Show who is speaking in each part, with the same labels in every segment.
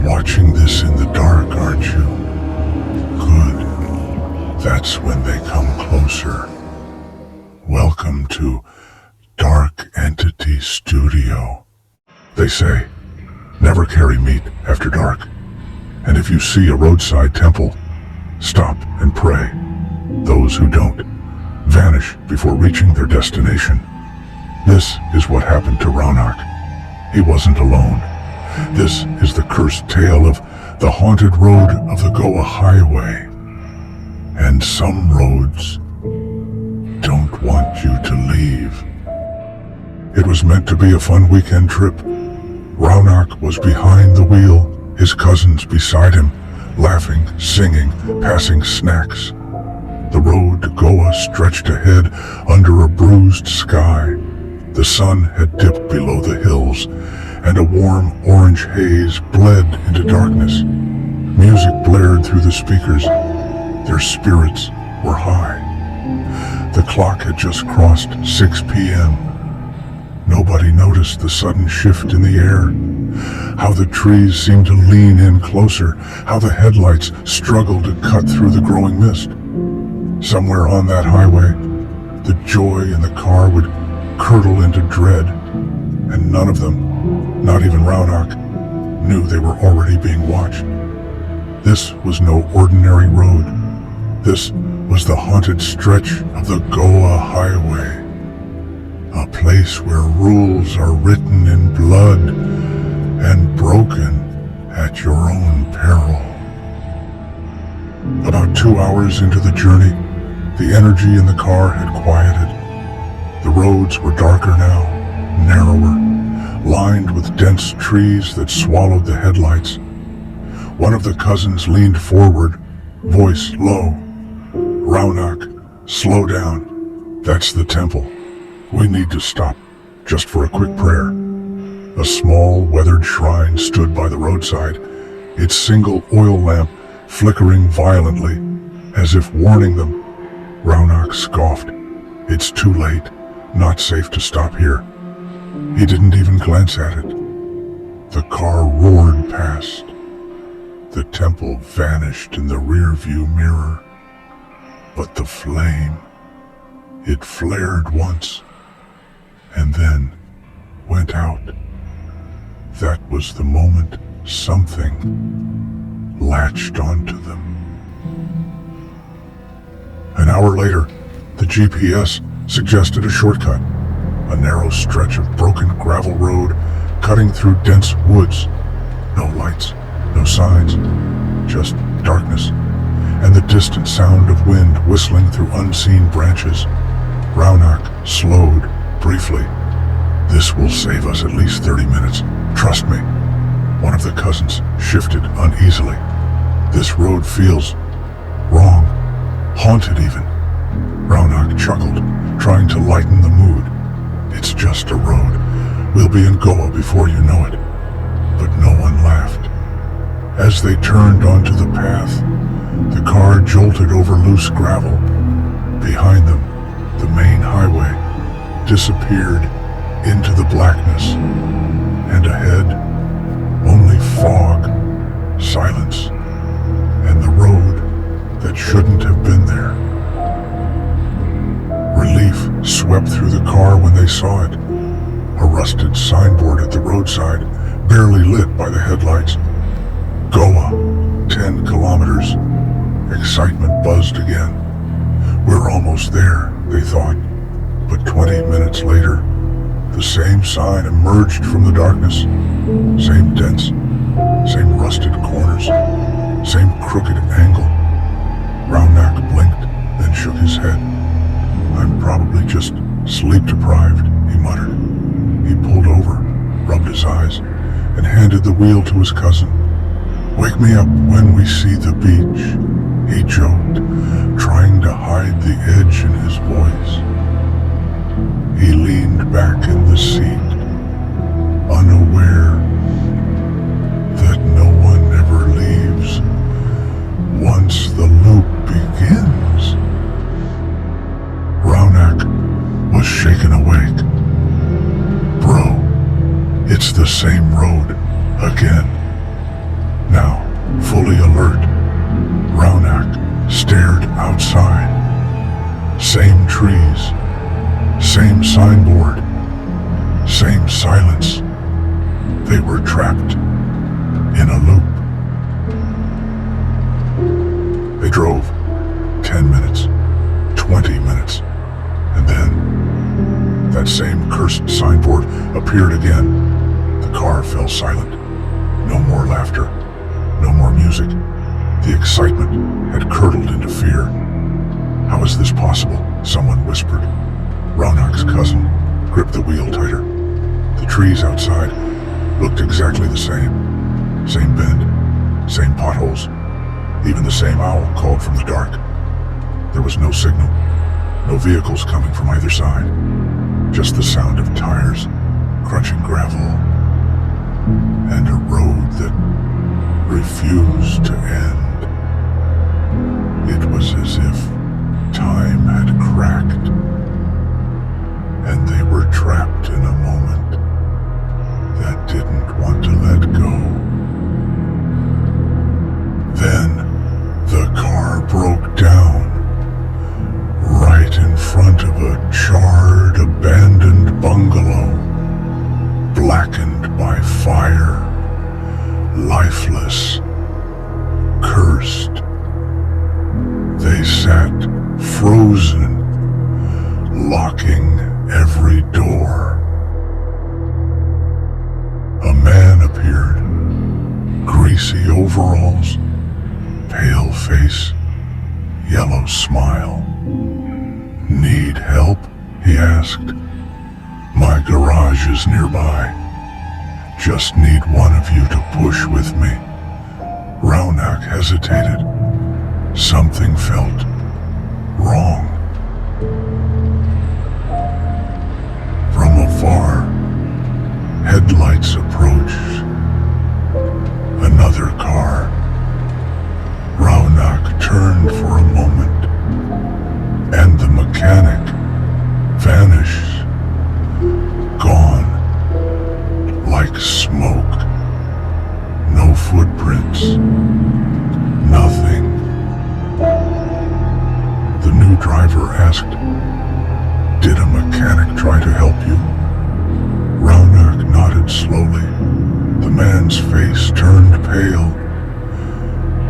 Speaker 1: watching this in the dark, aren't you? Good. That's when they come closer. Welcome to Dark Entity Studio. They say, never carry meat after dark. And if you see a roadside temple, stop and pray. Those who don't vanish before reaching their destination. This is what happened to Raunak. He wasn't alone. This is the cursed tale of the haunted road of the Goa Highway. And some roads don't want you to leave. It was meant to be a fun weekend trip. Raunak was behind the wheel, his cousins beside him, laughing, singing, passing snacks. The road to Goa stretched ahead under a bruised sky. The sun had dipped below the hills, and a warm orange haze bled into darkness. Music blared through the speakers. Their spirits were high. The clock had just crossed 6 p.m. Nobody noticed the sudden shift in the air, how the trees seemed to lean in closer, how the headlights struggled to cut through the growing mist. Somewhere on that highway, the joy in the car would curdle into dread, and none of them, not even Raunak, knew they were already being watched. This was no ordinary road. This was the haunted stretch of the Goa Highway, a place where rules are written in blood and broken at your own peril. About 2 hours into the journey, the energy in the car had quieted. The roads were darker now, narrower, lined with dense trees that swallowed the headlights. One of the cousins leaned forward, voice low. "Raunak, slow down. That's the temple. We need to stop, just for a quick prayer." A small, weathered shrine stood by the roadside, its single oil lamp flickering violently, as if warning them. Raunak scoffed. "It's too late. Not safe to stop here." He didn't even glance at it. The car roared past. The temple vanished in the rearview mirror. But the flame, it flared once, and then went out. That was the moment something latched onto them. An hour later, the GPS suggested a shortcut, a narrow stretch of broken gravel road cutting through dense woods. No lights, no signs, just darkness, and the distant sound of wind whistling through unseen branches. Raunak slowed briefly. "This will save us at least 30 minutes. Trust me." One of the cousins shifted uneasily. "This road feels wrong, haunted even." Raunak chuckled, trying to lighten the mood. "It's just a road. We'll be in Goa before you know it." But no one laughed. As they turned onto the path, the car jolted over loose gravel. Behind them, the main highway disappeared into the blackness, and ahead, only fog, silence, and the road that shouldn't have been there. Relief swept through the car when they saw it. A rusted signboard at the roadside, barely lit by the headlights. Goa, 10 kilometers. Excitement buzzed again. "We're almost there," they thought. But 20 minutes later, the same sign emerged from the darkness. Same dents, same rusted corners, same crooked angle. Raunak blinked, then shook his head. "I'm probably just sleep-deprived," he muttered. He pulled over, rubbed his eyes, and handed the wheel to his cousin. "Wake me up when we see the beach," he joked, trying to hide the edge in his voice. He leaned back in the seat, unaware that no one ever leaves once the loop begins. Raunak was shaken awake. "Bro, it's the same road again." signboard. Same silence. They were trapped in a loop. They drove 10 minutes, 20 minutes, and then that same cursed signboard appeared again. The car fell silent. No more laughter, no more music. The excitement had curdled into fear. How is this possible? Someone whispered. Raunak's cousin gripped the wheel tighter. The trees outside looked exactly the same. Same bend, same potholes. Even the same owl called from the dark. There was no signal, no vehicles coming from either side. Just the sound of tires crunching gravel, and a road that refused to end. It was as if time had cracked, and they were trapped in a moment that didn't want to let go. Then the car broke down right in front of a charred, abandoned bungalow, blackened by fire, lifeless, cursed. They sat frozen, locking every door. A man appeared, greasy overalls, pale face, yellow smile. Need help? He asked. My garage is nearby. Just need one of you to push with me. Raunak hesitated. Something felt wrong. From afar, headlights approached. Another car. Raunak turned for a moment, and the mechanic vanished, gone, like smoke. No footprints, nothing. The new driver asked, "Did a mechanic try to help you?" Raunak nodded slowly. The man's face turned pale.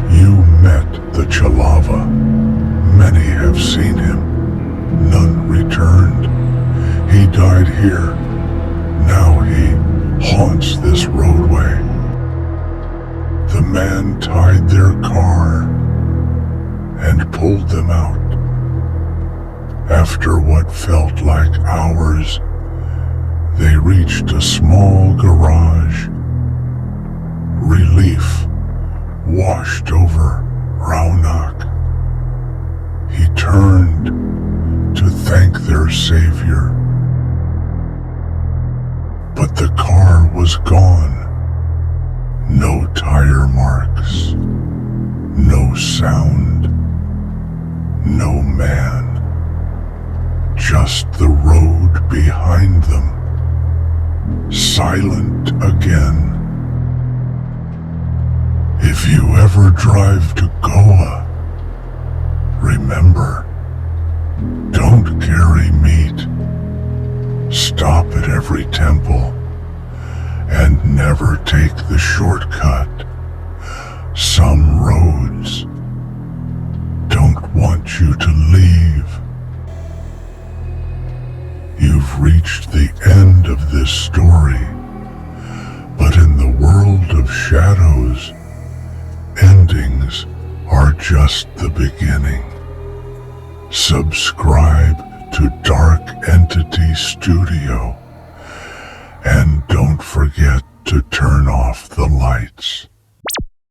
Speaker 1: You met the Chalava. Many have seen him. None returned. He died here. Now he haunts this roadway. The man tied their car and pulled them out. After what felt like hours, they reached a small garage. Relief washed over Raunak. He turned to thank their savior. But the car was gone. No tire marks. No sound. No man. Just the road behind them. Silent again. If you ever drive to Goa, remember, don't carry meat. Stop at every temple and never take the shortcut. Some roads don't want you to leave. You've reached the end of this story, but in the world of shadows, endings are just the beginning. Subscribe to Dark Entity Studio, and don't forget to turn off the lights.